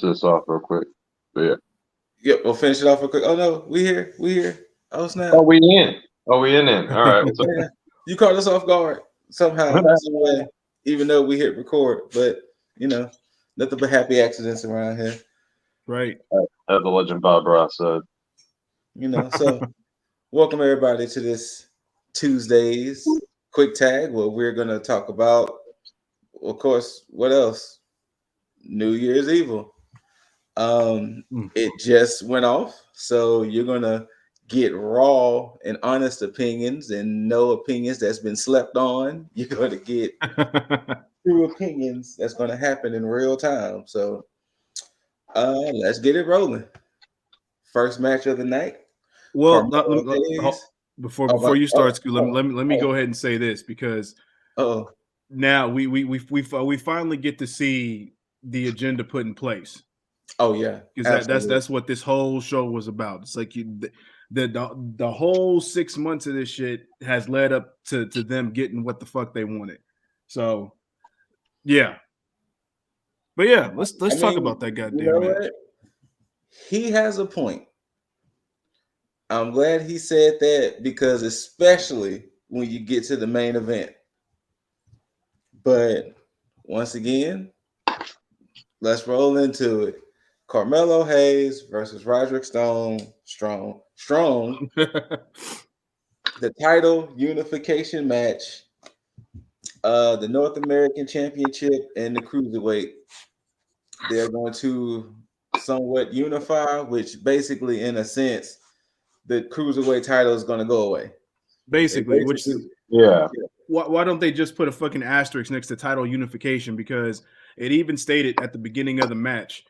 this off real quick. But yeah. Yep, we'll finish it off real quick. Oh no, we here. Oh snap. Oh, we in. All right. What's up? Yeah. You caught us off guard somehow, some way, even though we hit record. But nothing but happy accidents around here. Right. As the legend Bob Ross said. So welcome everybody to this Tuesday's quick tag where we're gonna talk about, of course, what else? New Year's Evil. It just went off, so you're gonna get raw and honest opinions and no opinions that's been slept on. You're gonna get true opinions that's gonna happen in real time. So let's get it rolling. First match of the night. Well, before you start, Scoot, let me go ahead and say this because now we finally get to see the agenda put in place. Oh yeah, because that's what this whole show was about. It's like the whole 6 months of this shit has led up to them getting what the fuck they wanted. So yeah, but yeah, let's talk about that goddamn match. He has a point. I'm glad he said that because especially when you get to the main event. But once again, let's roll into it. Carmelo Hayes versus Roderick Strong. The title unification match. The North American Championship and the Cruiserweight. They're going to somewhat unify, which basically, in a sense, the Cruiserweight title is going to go away. Basically, yeah. Why don't they just put a fucking asterisk next to title unification? Because it even stated at the beginning of the match,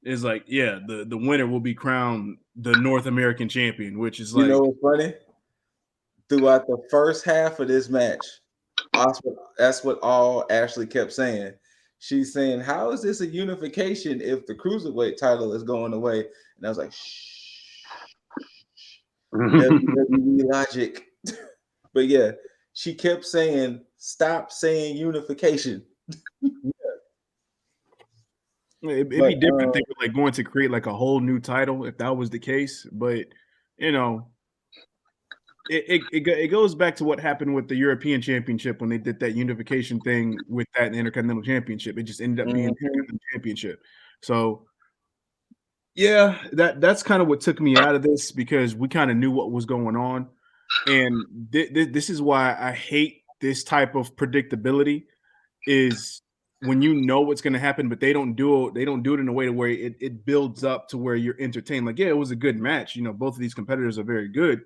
is like, yeah, the winner will be crowned the North American champion, which is like, what's funny? Throughout the first half of this match, that's what all Ashley kept saying. She's saying, "How is this a unification if the Cruiserweight title is going away?" And I was like, "Shh, WWE logic." But yeah, she kept saying, "Stop saying unification." It'd be different if they were like going to create like a whole new title if that was the case, but it goes back to what happened with the European Championship when they did that unification thing with that Intercontinental Championship. It just ended up being the Intercontinental Championship. So yeah, that's kind of what took me out of this because we kind of knew what was going on, and this is why I hate this type of predictability. Is when you know what's going to happen, but they don't do it in a way to where it builds up to where you're entertained. Like, yeah, it was a good match. Both of these competitors are very good,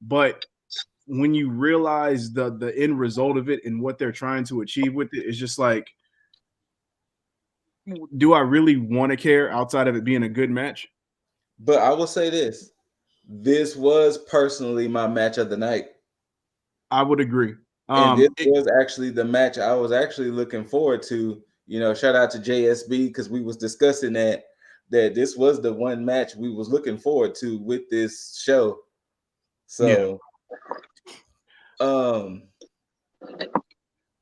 but when you realize the end result of it and what they're trying to achieve with it, it's just like, do I really want to care outside of it being a good match? But I will say this was personally my match of the night. I would agree. And this was actually the match I was actually looking forward to. Shout out to JSB because we was discussing that this was the one match we was looking forward to with this show. So,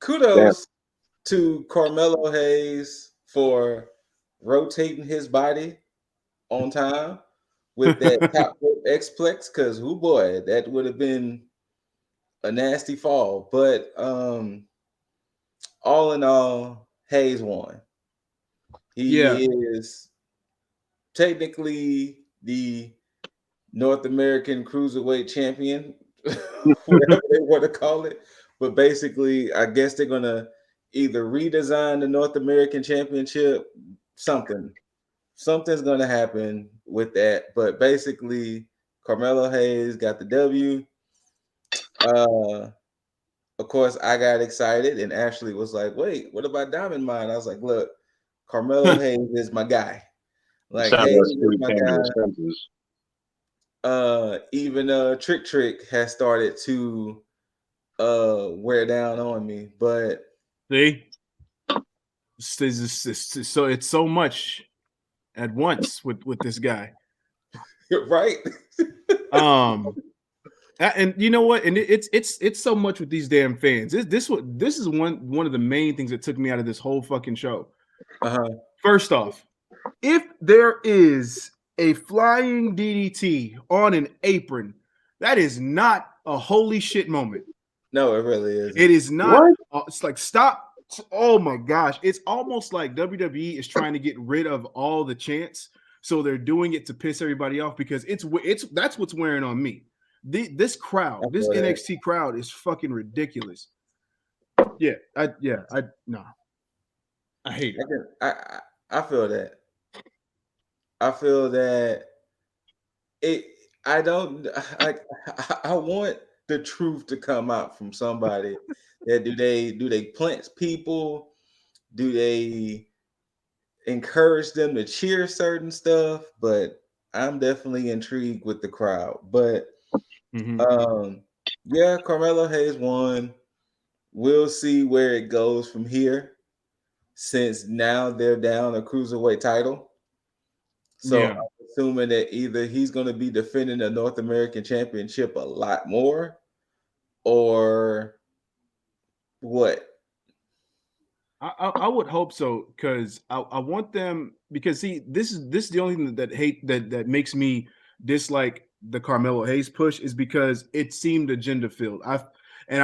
kudos to Carmelo Hayes for rotating his body on time with that top rope X-Plex because, oh boy, that would have been a nasty fall. But all in all, Hayes won. He is technically the North American Cruiserweight champion, whatever they want to call it. But basically, I guess they're going to either redesign the North American Championship, something's going to happen with that. But basically, Carmelo Hayes got the W. Of course, I got excited, and Ashley was like, "Wait, what about Diamond Mine?" I was like, "Look, Carmelo Hayes is my guy. Like, Hayes is my guy." Even Trick has started to wear down on me, but see, so it's so much at once with this guy, right? And you know what? And it's so much with these damn fans. This is one of the main things that took me out of this whole fucking show. Uh-huh. First off, If there is a flying DDT on an apron, that is not a holy shit moment. No, it really isn't. It is not. It's like, stop. Oh my gosh. It's almost like WWE is trying to get rid of all the chants. So they're doing it to piss everybody off because that's what's wearing on me. This crowd, this NXT crowd is fucking ridiculous. Yeah, I hate it. I feel that. I feel that I don't like. I want the truth to come out from somebody. That do they plant people? Do they encourage them to cheer certain stuff? But I'm definitely intrigued with the crowd. But yeah, Carmelo Hayes won. We'll see where it goes from here, since now they're down a cruiserweight title. So I'm assuming that either he's going to be defending the North American Championship a lot more, or what? I would hope so, because I want them, because see, this is the only thing that makes me dislike the Carmelo Hayes push, is because it seemed agenda filled. I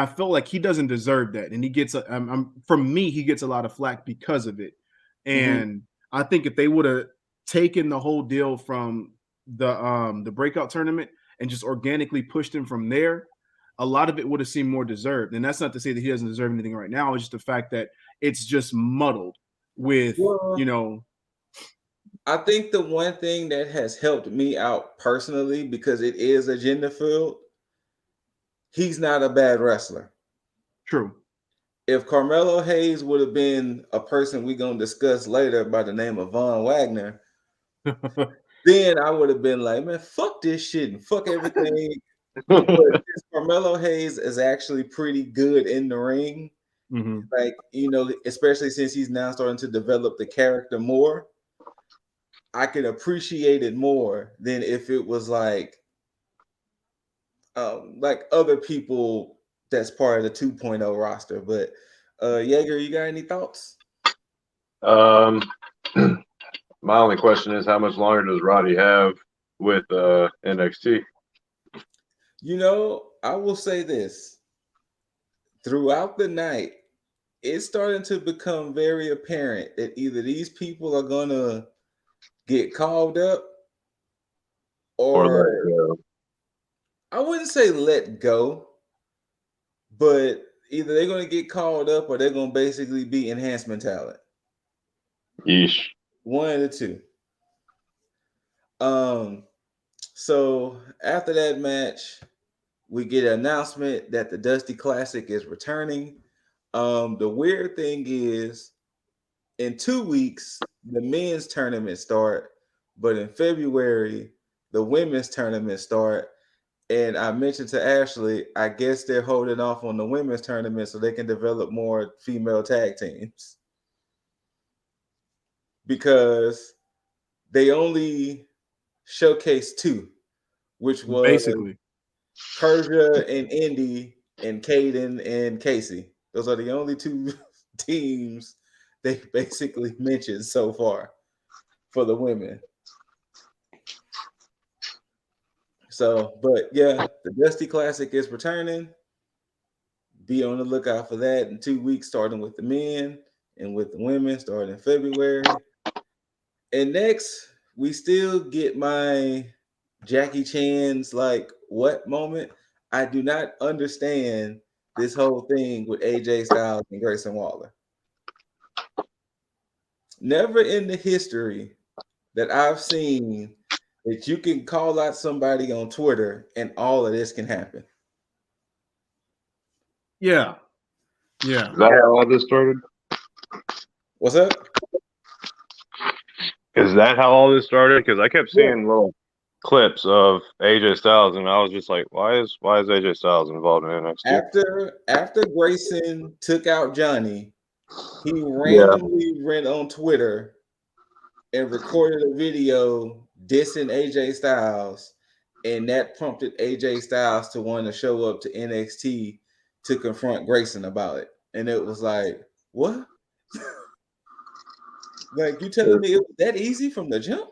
felt like he doesn't deserve that, and he gets from me, he gets a lot of flack because of it. And I think if they would have taken the whole deal from the breakout tournament and just organically pushed him from there, a lot of it would have seemed more deserved. And that's not to say that he doesn't deserve anything right now. It's just the fact that it's just muddled with, I think the one thing that has helped me out personally, because it is agenda filled, he's not a bad wrestler. True. If Carmelo Hayes would have been a person we're going to discuss later by the name of Von Wagner, then I would have been like, man, fuck this shit and fuck everything. But Carmelo Hayes is actually pretty good in the ring. Like, especially since he's now starting to develop the character more, I can appreciate it more than if it was like other people that's part of the 2.0 roster. But Jaeger, you got any thoughts? My only question is, how much longer does Roddy have with NXT? I will say this. Throughout the night, it's starting to become very apparent that either these people are going to get called up, or I wouldn't say let go, but either they're going to get called up or they're going to basically be enhancement talent. Yeesh. One of the two. So after that match, we get an announcement that the Dusty Classic is returning. The weird thing is, in 2 weeks, the men's tournament start, but in February, the women's tournament start. And I mentioned to Ashley, I guess they're holding off on the women's tournament so they can develop more female tag teams, because they only showcased 2, which was basically Persia and Indy and Caden and Casey. Those are the only 2 teams they basically mentioned so far for the women. So, but yeah, the Dusty Classic is returning. Be on the lookout for that in 2 weeks, starting with the men, and with the women starting in February. And next, we still get my Jackie Chan's like what moment. I do not understand this whole thing with AJ Styles and Grayson Waller. Never in the history that I've seen that you can call out somebody on Twitter and all of this can happen. Yeah. Is that how all this started? What's up? Is that how all this started? Because I kept seeing little clips of AJ Styles, and I was just like, why is AJ Styles involved in NXT? After Grayson took out Johnny, he randomly went on Twitter and recorded a video dissing AJ Styles, and that prompted AJ Styles to want to show up to NXT to confront Grayson about it. And it was like, what? Like, you telling me it was that easy from the jump?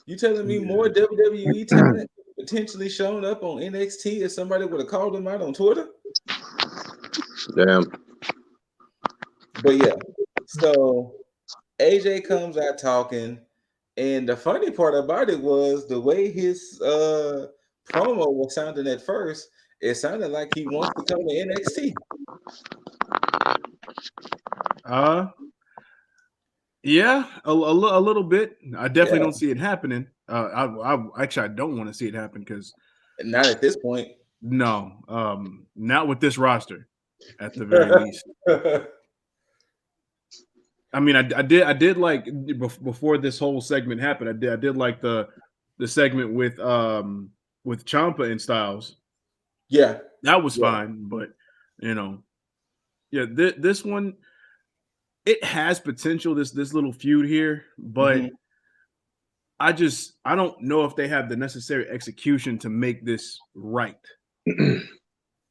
You telling me more WWE talent potentially showing up on NXT if somebody would have called them out on Twitter? Damn. But yeah, so AJ comes out talking, and the funny part about it was the way his promo was sounding at first. It sounded like he wants to come to NXT. Yeah, a little bit. I definitely don't see it happening. I don't want to see it happen because not at this point. No, not with this roster, at the very least. I mean, I did like before this whole segment happened. I did like the segment with Ciampa and Styles. Yeah, that was fine, but yeah, this one, it has potential. This little feud here, but I don't know if they have the necessary execution to make this right.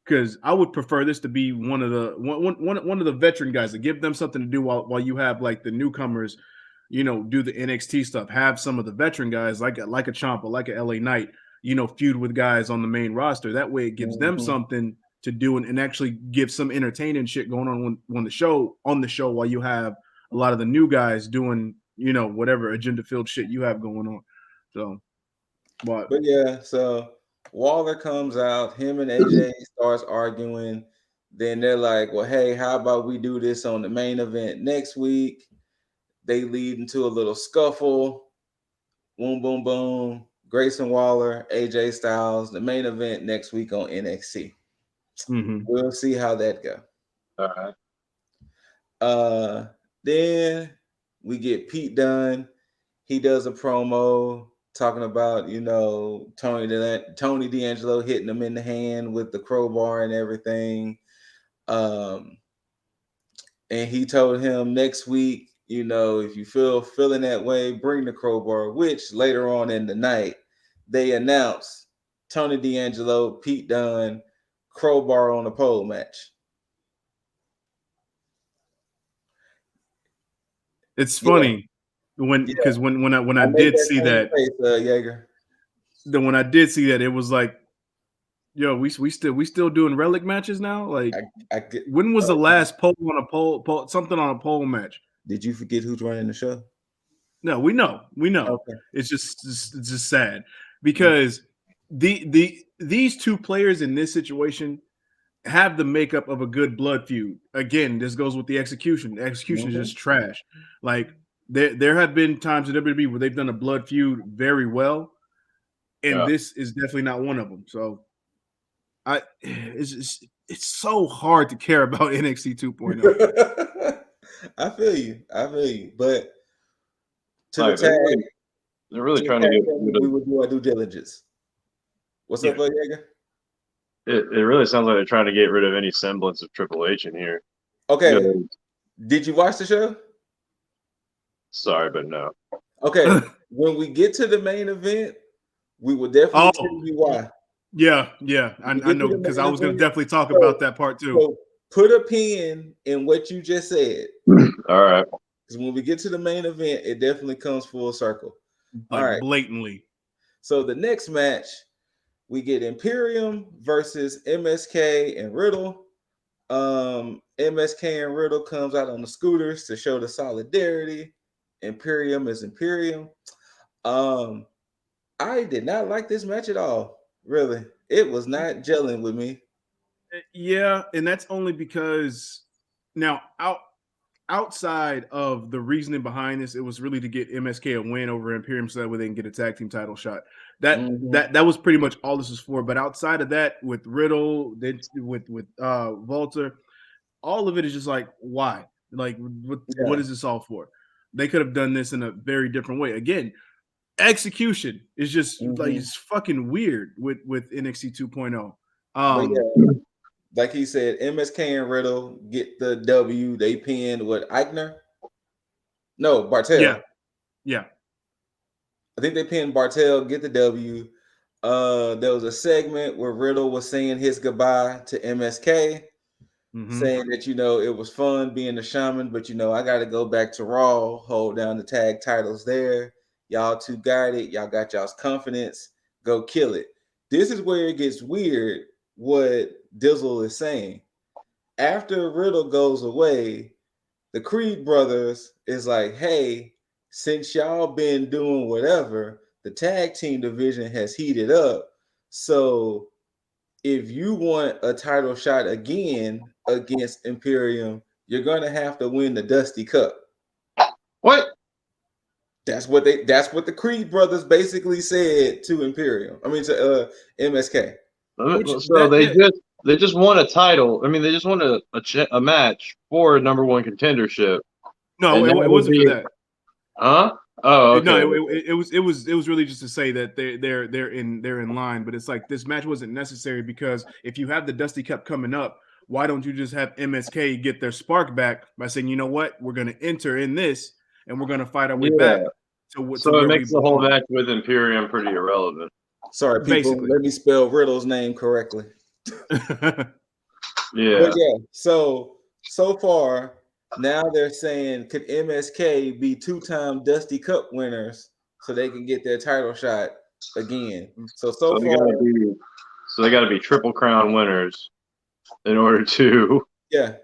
Because I would prefer this to be one of the veteran guys, to give them something to do while you have like the newcomers, do the NXT stuff. Have some of the veteran guys like a Ciampa, like a LA Knight, feud with guys on the main roster. That way, it gives them something to do and actually give some entertaining shit going on on the show while you have a lot of the new guys doing whatever agenda filled shit you have going on. So, but yeah, so Waller comes out, him and AJ starts arguing. Then they're like, well, hey, how about we do this on the main event next week? They lead into a little scuffle. Boom, boom, boom. Grayson Waller, AJ Styles, the main event next week on NXT. We'll see how that goes. All right. Then we get Pete Dunne. He does a promo talking about, Tony D'Angelo hitting him in the hand with the crowbar and everything. And he told him next week, if you feeling that way, bring the crowbar, which later on in the night, they announced Tony D'Angelo, Pete Dunne, crowbar on a pole match. It's funny when I did see that, Jaeger. Then when I did see that, it was like, yo, we still doing relic matches now. Like, when was the last pole something on a pole match? Did you forget who's running the show? No, we know. Okay. It's just sad because these two players in this situation have the makeup of a good blood feud. Again, this goes with the execution. The execution is just trash. Like, there have been times in WWE where they've done a blood feud very well, and this is definitely not one of them. So, it's so hard to care about NXT 2.0. I feel you, but to the tag, they're really trying to get. We would do our due diligence. What's up, Jaeger? It really sounds like they're trying to get rid of any semblance of Triple H in here. Okay. Did you watch the show? Sorry, but no. Okay. When we get to the main event, we will definitely tell you why. Yeah. I know, because I was going to definitely talk about that part too. So put a pin in what you just said. All right. Because when we get to the main event, it definitely comes full circle. Like, all right. Blatantly. So the next match, we get Imperium versus MSK and Riddle. MSK and Riddle comes out on the scooters to show the solidarity. Imperium is Imperium. I did not like this match at all. Really, it was not gelling with me. Yeah, and that's only because now outside of the reasoning behind this, it was really to get MSK a win over Imperium so that way they can get a tag team title shot. That was pretty much all this was for. But outside of that, with Riddle, then with Walter, all of it is just like, why? Like, what is this all for? They could have done this in a very different way. Again, execution is just like, it's fucking weird with NXT 2.0. Like he said, MSK and Riddle get the W. They pinned Wagner? No, Bartel. Yeah. I think they pinned Bartel, get the W. There was a segment where Riddle was saying his goodbye to MSK. saying that, it was fun being the shaman, but, I got to go back to Raw, hold down the tag titles there. Y'all two got it. Y'all got y'all's confidence. Go kill it. This is where it gets weird, what Dizzle is saying. After Riddle goes away, the Creed brothers is like, hey, since y'all been doing whatever, the tag team division has heated up. So if you want a title shot again against Imperium, you're gonna have to win the Dusty Cup. What? That's what the Creed brothers basically said to Imperium. I mean to MSK. So they just won a title. I mean, they just won a match for a #1 contendership. No, it wasn't for that. Huh? Oh, okay. No, it was really just to say that they're in line, but it's like this match wasn't necessary because if you have the Dusty Cup coming up, why don't you just have MSK get their spark back by saying, you know what, we're going to enter in this and we're going to fight our way back to it makes the whole match with Imperium pretty irrelevant. Sorry, people. Basically. Let me spell Riddle's name correctly. Yeah. But yeah. So far, now they're saying, could MSK be 2-time Dusty Cup winners so they can get their title shot again? So far, they got to be Triple Crown winners in order to get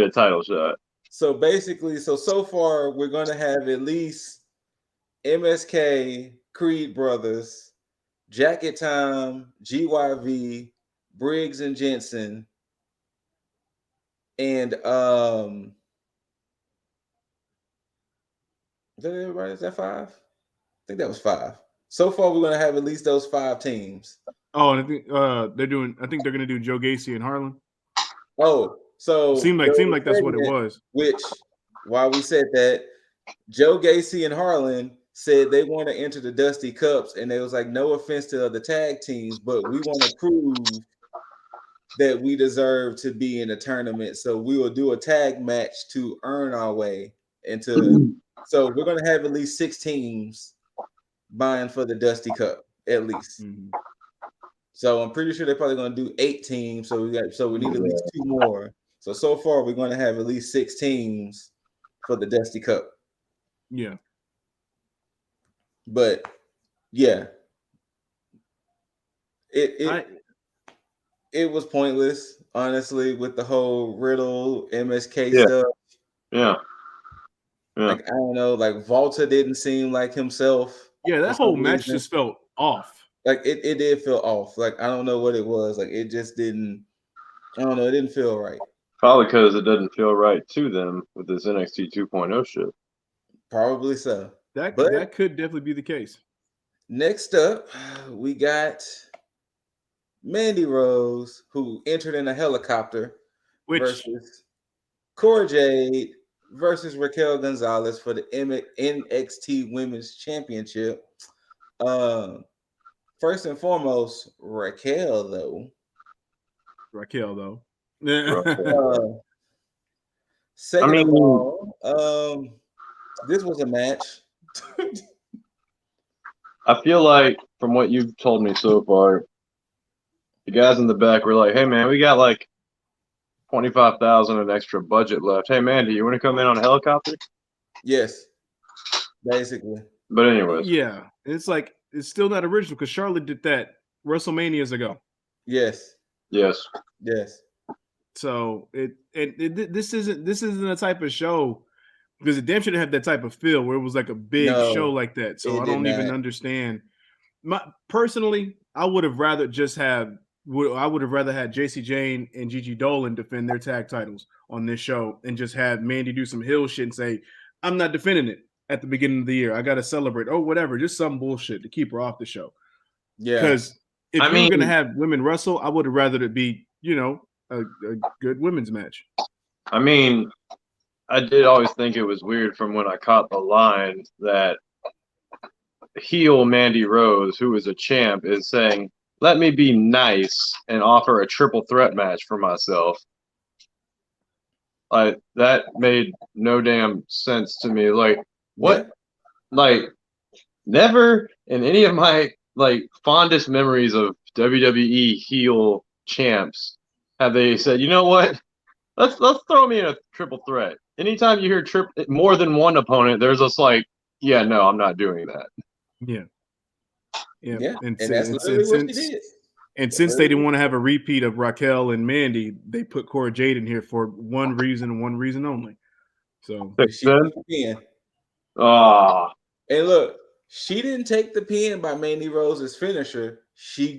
a title shot. So basically, so far we're going to have at least MSK, Creed brothers, Jacket Time, GYV, Briggs and Jensen, and is that everybody? Is that 5? I think that was 5. So far, we're gonna have at least those 5 teams. Oh, and I think I think they're gonna do Joe Gacy and Harland. Oh, so seemed like that's what it was. Which, while we said that, Joe Gacy and Harland said they want to enter the Dusty Cups, and they was like, no offense to other tag teams, but we want to prove that we deserve to be in a tournament. So we will do a tag match to earn our way into. So we're going to have at least 6 teams vying for the Dusty Cup, at least. So I'm pretty sure they're probably going to do 8 teams. So we need at least 2 more. So far we're going to have at least 6 teams for the Dusty Cup. Yeah. But yeah, it was pointless, honestly, with the whole Riddle MSK stuff. Yeah. Like, I don't know, like Volta didn't seem like himself. Yeah, that whole match just felt off. Like it did feel off. Like, I don't know what it was. Like, it just didn't. I don't know. It didn't feel right. Probably because it doesn't feel right to them with this NXT 2.0 shit. Probably so. That could definitely be the case. Next up, we got Mandy Rose, who entered in a helicopter, versus Cora Jade versus Raquel Gonzalez for the NXT Women's Championship. First and foremost, Raquel though. Second of all, this was a match. I feel like from what you've told me so far, the guys in the back were like, "Hey man, we got like 25,000 in extra budget left. Hey Mandy, you want to come in on a helicopter?" Yes, basically. But anyways, yeah, it's like it's still not original because Charlotte did that WrestleManias ago. Yes. So this isn't a type of show because it damn sure didn't have that type of feel where it was like a big show like that. So I don't even understand. Personally, I would have rather had JC Jane and Gigi Dolan defend their tag titles on this show and just have Mandy do some heel shit and say, I'm not defending it at the beginning of the year. I got to celebrate. Oh, whatever. Just some bullshit to keep her off the show. Yeah. Because if you were going to have women wrestle, I would have rather it be, a good women's match. I mean, I did always think it was weird from when I caught the line that heel Mandy Rose, who is a champ, is saying, let me be nice and offer a triple threat match for myself. Like, that made no damn sense to me. Like, what? Yeah. Like, never in any of my, fondest memories of WWE heel champs have they said, you know what? Let's throw me in a triple threat. Anytime you hear more than one opponent, there's just like, yeah, no, I'm not doing that. Yeah. Yeah, and that's literally what she did. And since they didn't want to have a repeat of Raquel and Mandy, they put Cora Jade in here for one reason and one reason only. So she took the pin. Ah. And look, she didn't take the pin by Mandy Rose's finisher. She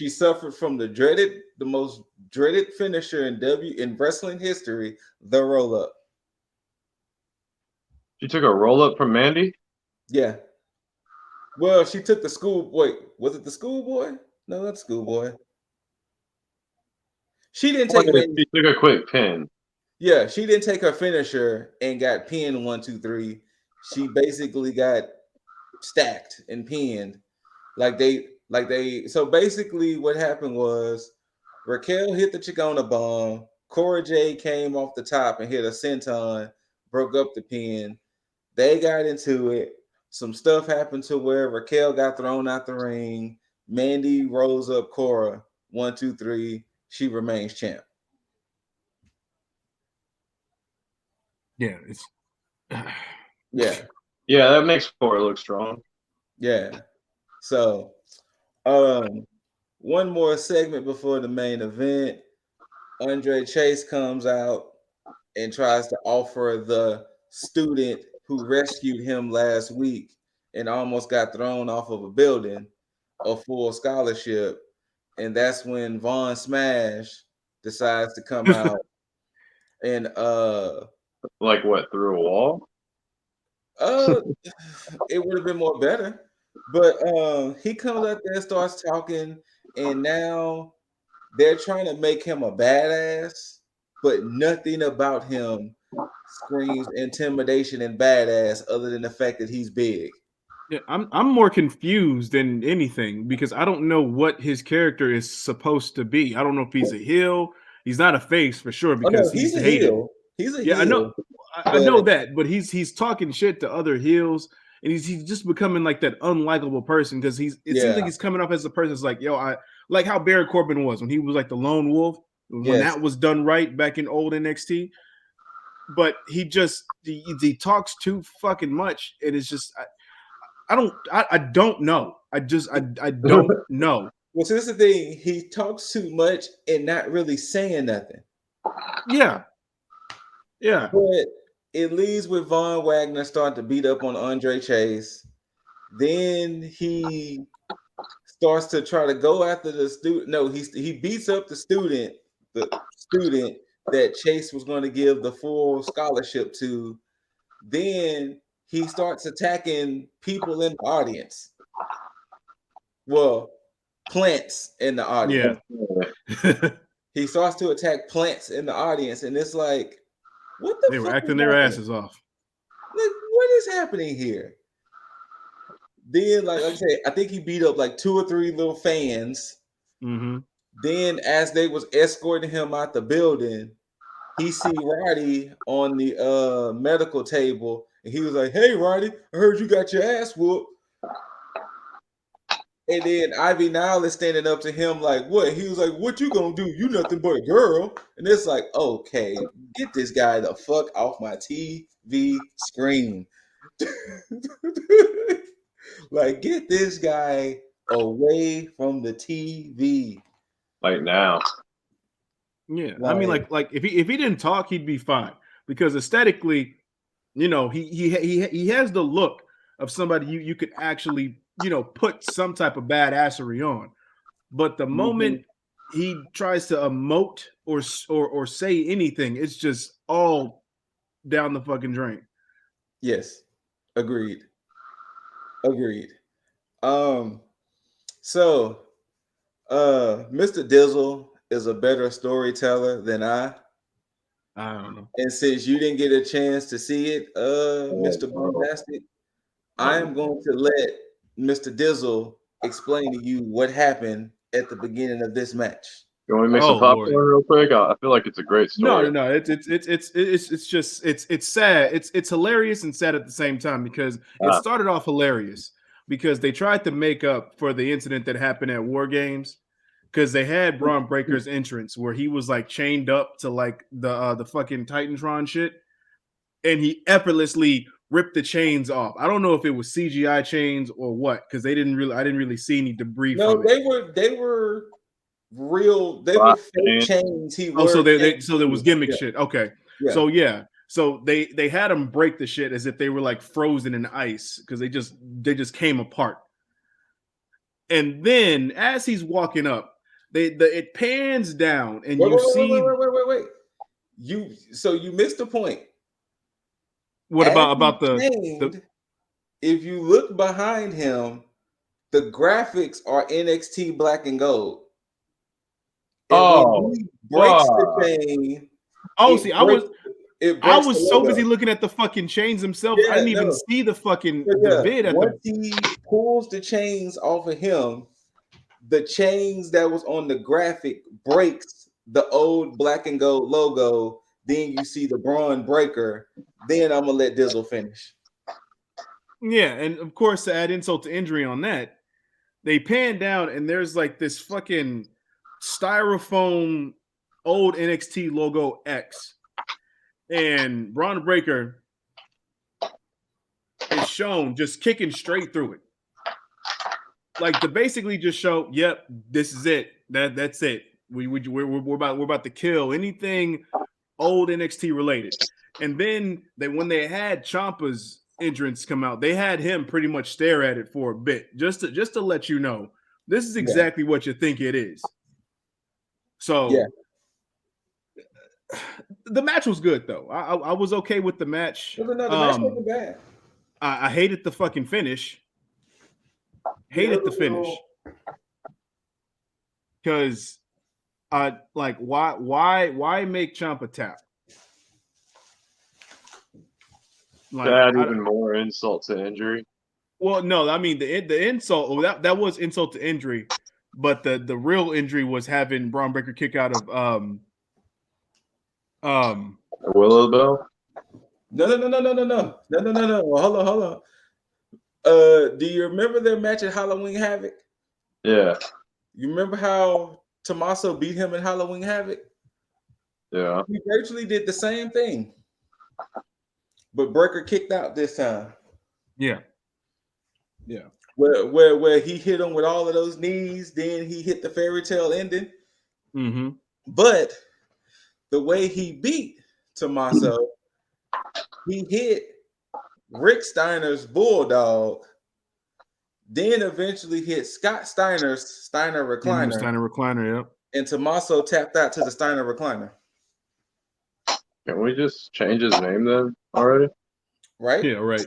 suffered from the most dreaded finisher in wrestling history, the roll up. She took a roll up from Mandy? Yeah. Well, she took the school. Wait, was it the schoolboy? No, not schoolboy. She didn't take Mandy. She took a quick pin. Yeah, she didn't take her finisher and got pinned 1, 2, 3. She basically got stacked and pinned. So basically what happened was Raquel hit the Chicona bomb. Cora Jade came off the top and hit a senton, broke up the pin. They got into it. Some stuff happened to where Raquel got thrown out the ring. Mandy rose up Cora. 1, 2, 3. She remains champ. yeah, it's Yeah. Yeah, that makes Cora look strong. Yeah. So one more segment before the main event. Andre Chase comes out and tries to offer the student who rescued him last week and almost got thrown off of a building a full scholarship. And that's when Von Smash decides to come out and like what, through a wall? It would have been more better. But he comes out there, starts talking, and now they're trying to make him a badass, but nothing about him screams intimidation and badass other than the fact that he's big. Yeah, I'm more confused than anything because I don't know what his character is supposed to be. I don't know if he's a heel. He's not a face for sure because he's a hated. heel. He's a yeah, heel. I know that, but he's talking shit to other heels, and he's just becoming like that unlikable person because it seems like he's coming up as a person that's like, yo, I like how Barry Corbin was when he was like the lone wolf when that was done right back in old NXT. But he talks too fucking much, and it's just I don't know. I don't know. Well, so this is the thing. He talks too much and not really saying nothing. Yeah. Yeah. But it leads with Von Wagner starting to beat up on Andre Chase. Then he starts to try to go after the student. No, he beats up the student that Chase was going to give the full scholarship to. Then he starts attacking people in the audience. Well, plants in the audience. Yeah. He starts to attack plants in the audience, and it's like, what the they fuck were acting their asses off. Like, what is happening here? Then, like I said, I think he beat up like 2 or 3 little fans. Mm-hmm. Then, as they was escorting him out the building, he see Roddy on the medical table, and he was like, "Hey, Roddy, I heard you got your ass whooped." And then Ivy Nile is standing up to him like, "What?" He was like, "What you gonna do? You nothing but a girl." And it's like, okay, get this guy the fuck off my TV screen. Like, get this guy away from the TV. Like now. Yeah, I mean, like if he didn't talk, he'd be fine because aesthetically, you know, he has the look of somebody you could actually, you know, put some type of badassery on. But the moment he tries to emote or say anything, it's just all down the fucking drain. Yes, agreed. So Mr. Dizzle is a better storyteller than I don't know. And since you didn't get a chance to see it, Mr. Bombastic, I am going to let Mr. Dizzle explain to you what happened at the beginning of this match. You want me to make some popcorn real quick? I feel like it's a great story. No. It's just it's sad. It's hilarious and sad at the same time because it started off hilarious because they tried to make up for the incident that happened at War Games, because they had Braun Breaker's entrance where he was like chained up to like the fucking Titantron shit, and he effortlessly ripped the chains off. I don't know if it was CGI chains or what, because I didn't really see any debris. No, from it. they were real. They were fake chains. So there was gimmick shit. Okay, yeah. So they had him break the shit as if they were like frozen in ice because they just came apart. And then as he's walking up, it pans down and wait. You missed the point. What about the if you look behind him, the graphics are NXT black and gold. And when he breaks the chain. I was so busy looking at the fucking chains themselves. I didn't even see the fucking the vid. Once he pulls the chains off of him, the chains that was on the graphic breaks the old black and gold logo. Then you see the Braun Breaker. Then I'm gonna let Dizzle finish. Yeah, and of course, to add insult to injury on that, they pan down and there's like this fucking styrofoam old NXT logo X, and Braun Breaker is shown just kicking straight through it, like to basically just show, yep, this is it. That's it. We're about to kill anything old NXT related. And then when they had Ciampa's entrance come out, they had him pretty much stare at it for a bit, just to let you know this is exactly what you think it is. So the match was good though. I was okay with the match. The match wasn't bad. I hated the fucking finish. Hated the finish because like why make Ciampa tap? Like, add even more insult to injury. Well, no, I mean the insult. Well, that was insult to injury, but the real injury was having Braun Breaker kick out of Willow Bell. No. Hold on. Do you remember their match at Halloween Havoc? Yeah. You remember how Tommaso beat him in Halloween Havoc? Yeah. He virtually did the same thing. But Breaker kicked out this time. Yeah. Where he hit him with all of those knees, then he hit the fairy tale ending. Mm-hmm. But the way he beat Tommaso, he hit Rick Steiner's Bulldog, then eventually hit Scott Steiner's Steiner Recliner. Steiner Recliner, yep. And Tommaso tapped out to the Steiner Recliner. Can we just change his name then already? Right? Yeah, right.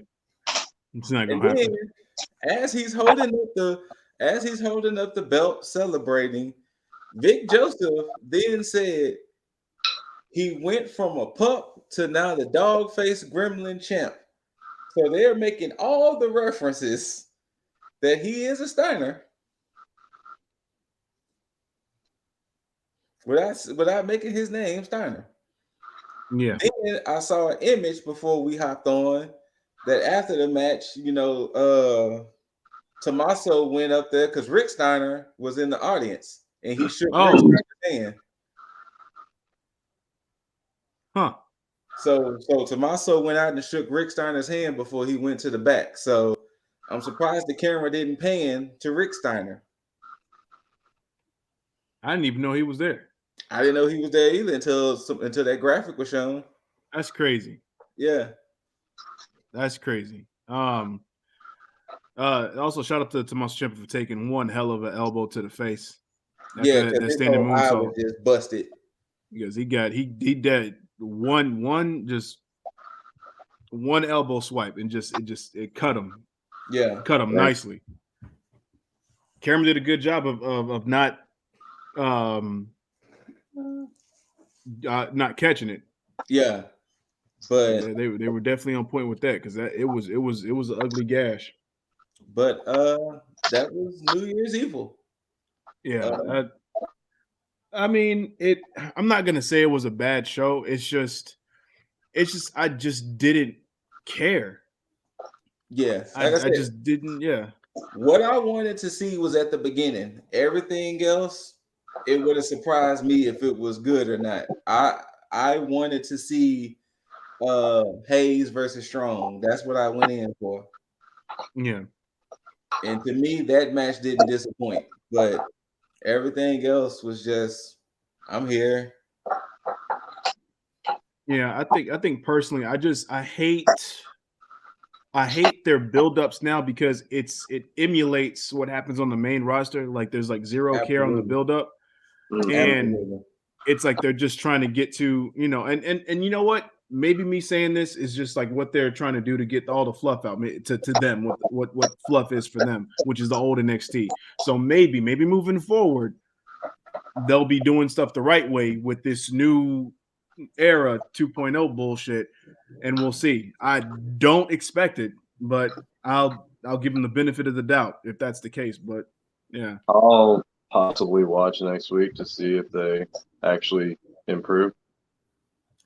It's not gonna happen. As he's holding up the belt, celebrating, Vic Joseph then said he went from a pup to now the dog-faced gremlin champ. So they're making all the references that he is a Steiner without making his name Steiner. Yeah. Then I saw an image before we hopped on that after the match, Tommaso went up there because Rick Steiner was in the audience and he shook Rick Steiner's hand. Huh. So Tommaso went out and shook Rick Steiner's hand before he went to the back. So I'm surprised the camera didn't pan to Rick Steiner. I didn't even know he was there. I didn't know he was there either until that graphic was shown. That's crazy. Yeah. That's crazy. Also shout out to Tommaso Ciampa for taking one hell of an elbow to the face. That standing moonsault was just busted. Because he did one elbow swipe and it cut him. Yeah. Cut him nicely. Cameron did a good job of not catching it. Yeah. But they were definitely on point with that because it was an ugly gash. But that was New Year's Evil. Yeah. I mean, I'm not gonna say it was a bad show. It's just I just didn't care. Yeah, I just didn't. Yeah. What I wanted to see was at the beginning. Everything else it would have surprised me if it was good or not. I wanted to see Hayes versus Strong. That's what I went in for. Yeah. And to me, that match didn't disappoint. But everything else was just, I'm here. Yeah, I think personally, I hate their buildups now because it emulates what happens on the main roster. Like there's like zero care on the Absolutely. buildup, and Absolutely. it's like they're just trying to get to, you know, and you know what? Maybe me saying this is just like what they're trying to do to get all the fluff out to them, what fluff is for them, which is the old NXT. So maybe moving forward, they'll be doing stuff the right way with this new era 2.0 bullshit, and we'll see. I don't expect it, but I'll give them the benefit of the doubt if that's the case. But yeah, I'll possibly watch next week to see if they actually improve.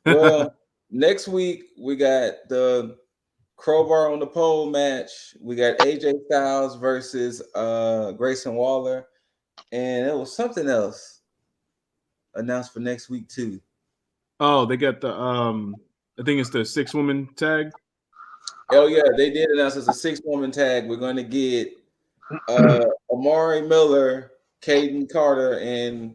Well, next week we got the crowbar on the pole match. We got AJ Styles versus Grayson Waller, and it was something else announced for next week too. oh, they got the I think it's the 6-woman tag. Oh yeah, they did announce it's a 6-woman tag. We're going to get Amari Miller, Caden Carter, and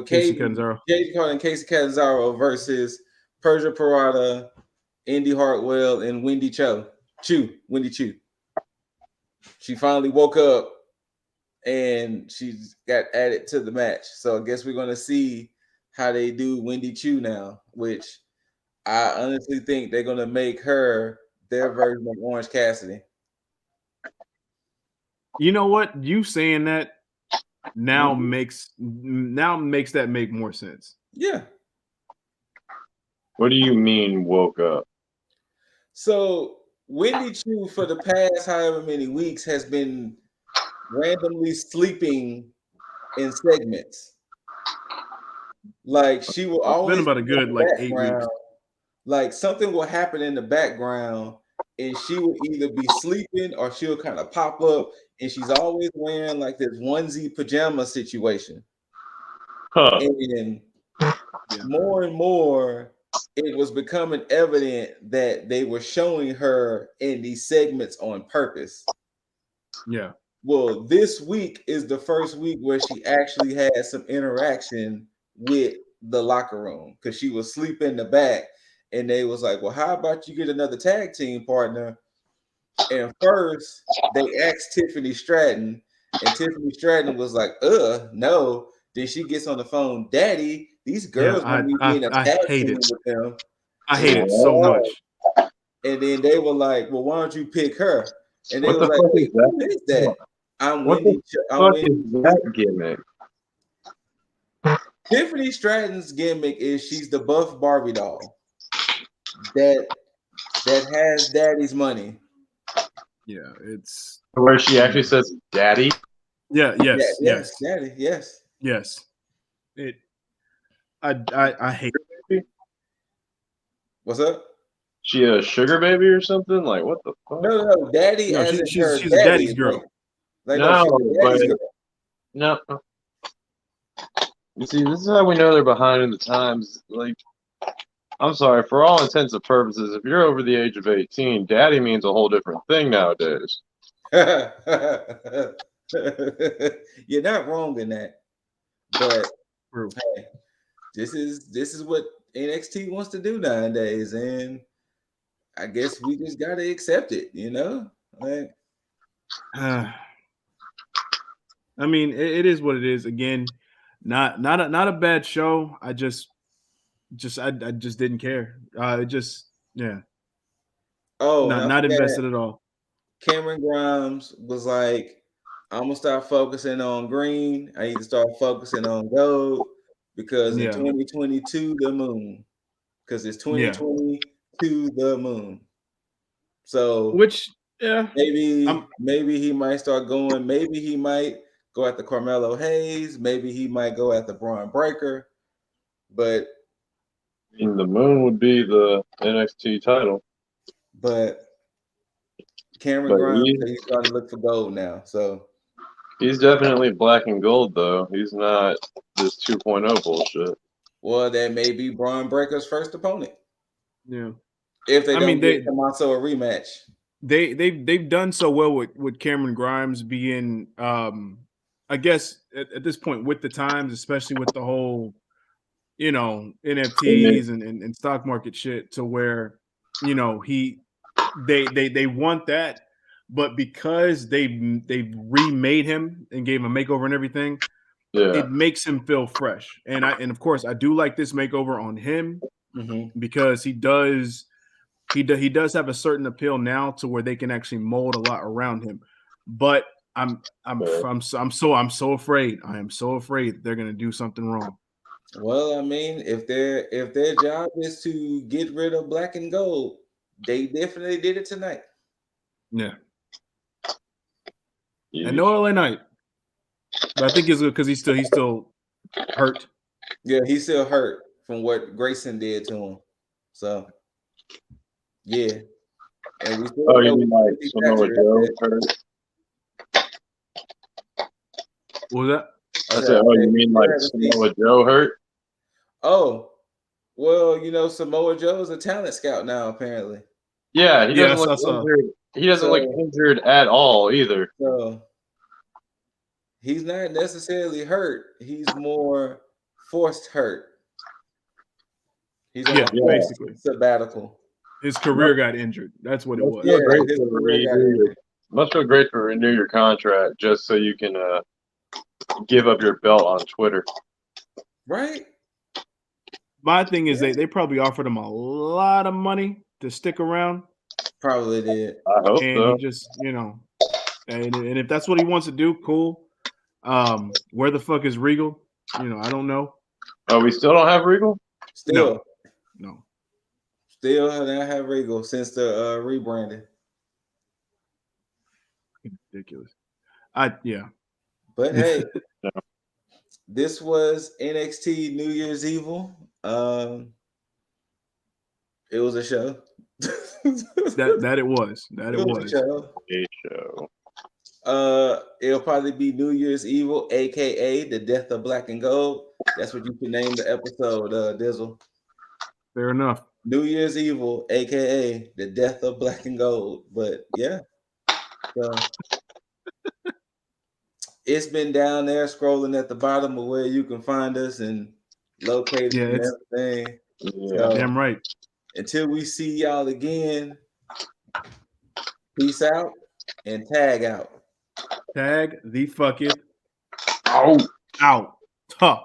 Casey Catanzaro. Caden Carter and Casey Catanzaro versus Persia Parada, Indy Hartwell, and Wendy Chu. She finally woke up and she got added to the match. So I guess we're going to see how they do Wendy Chu now, which I honestly think they're going to make her their version of Orange Cassidy. You know what? You saying that now makes that make more sense. Yeah. What do you mean woke up? So Wendy Chu for the past however many weeks has been randomly sleeping in segments. Like she will It's always been about a be in good the like 8 weeks. background. Like something will happen in the background and she will either be sleeping or she'll kind of pop up and she's always wearing like this onesie pajama situation. Huh. And more and more it was becoming evident that they were showing her in these segments on purpose. Yeah. Well, this week is the first week where she actually had some interaction with the locker room because she was sleeping in the back and they was like, well, how about you get another tag team partner? And first they asked Tiffany Stratton and Tiffany Stratton was like, no. Then she gets on the phone, Daddy, these girls want me being a tag hate team it. with them. I hate it so much. And then they were like, well, why don't you pick her? And they What was the like, fuck wait, is that? who is that? I'm What Wendy. the I'm fuck Wendy. is that gimmick? Tiffany Stratton's gimmick is she's the buff Barbie doll that has daddy's money. Yeah, it's Where she actually says daddy? yeah, yes, daddy, yes. It I hate it. What's up? She a sugar baby or something? Like what the fuck? No, daddy no, as in her she's daddy. a daddy's girl. Like No, she's a daddy's girl. No. You see, this is how we know they're behind in the times. Like, I'm sorry, for all intents and purposes, if you're over the age of 18, daddy means a whole different thing nowadays. You're not wrong in that. But True. hey, this is what NXT wants to do nowadays, and I guess we just gotta accept it, you know? Like I mean, it is what it is. Again, not a bad show. I just didn't care. Yeah. oh, and I Not forgot, invested at all. Cameron Grimes was like, I'm gonna start focusing on green. I need to start focusing on gold because in 2022 the moon. Because it's 2020 to the moon. So which maybe he might start going. Maybe he might go at the Carmelo Hayes. Maybe he might go at the Braun Breaker. But I mean, the moon would be the NXT title. But Cameron Grimes said he's starting to look for gold now. So He's definitely black and gold, though. He's not this 2.0 bullshit. Well, that may be Braun Breaker's first opponent. Yeah. If they I don't mean, give Tommaso a rematch. They've done so well with Cameron Grimes being I guess at this point with the times, especially with the whole, you know, NFTs and stock market shit, to where, you know, they want that, but because they remade him and gave him a makeover and everything, Yeah. it makes him feel fresh. And of course I do like this makeover on him because he does have a certain appeal now to where they can actually mold a lot around him. But I'm so afraid. I am so afraid they're gonna do something wrong. Well, I mean, if their job is to get rid of black and gold, they definitely did it tonight. Yeah. And no LA Knight. But I think it's good because he's still hurt. Yeah, he's still hurt from what Grayson did to him. So yeah. And we still you mean like Samoa Joe hurt? What was that? I said, you mean like Samoa Joe hurt? Oh, well, you know, Samoa Joe is a talent scout now, apparently. Yeah, he doesn't look injured. He doesn't look injured at all either. So he's not necessarily hurt. He's more forced hurt. He's on basically sabbatical. His career got injured. That's what it was. Must feel great to renew your contract just so you can give up your belt on Twitter. Right. My thing is they probably offered him a lot of money to stick around. Probably did. I hope so. And he just, you know, and if that's what he wants to do, cool. Where the fuck is Regal? You know, I don't know. Oh, we still don't have Regal? Still. No. Still don't have Regal since the rebranding. Ridiculous. Yeah. But hey, this was NXT New Year's Evil. It was a show. that it was. That it was. A show. It'll probably be New Year's Evil, aka the Death of Black and Gold. That's what you can name the episode, Dizzle. Fair enough. New Year's Evil, aka the Death of Black and Gold. But yeah. So it's been down there scrolling at the bottom of where you can find us and locate it and everything. Yeah. So, damn right. Until we see y'all again, peace out and tag out. Tag the fuck it out. Out. Huh.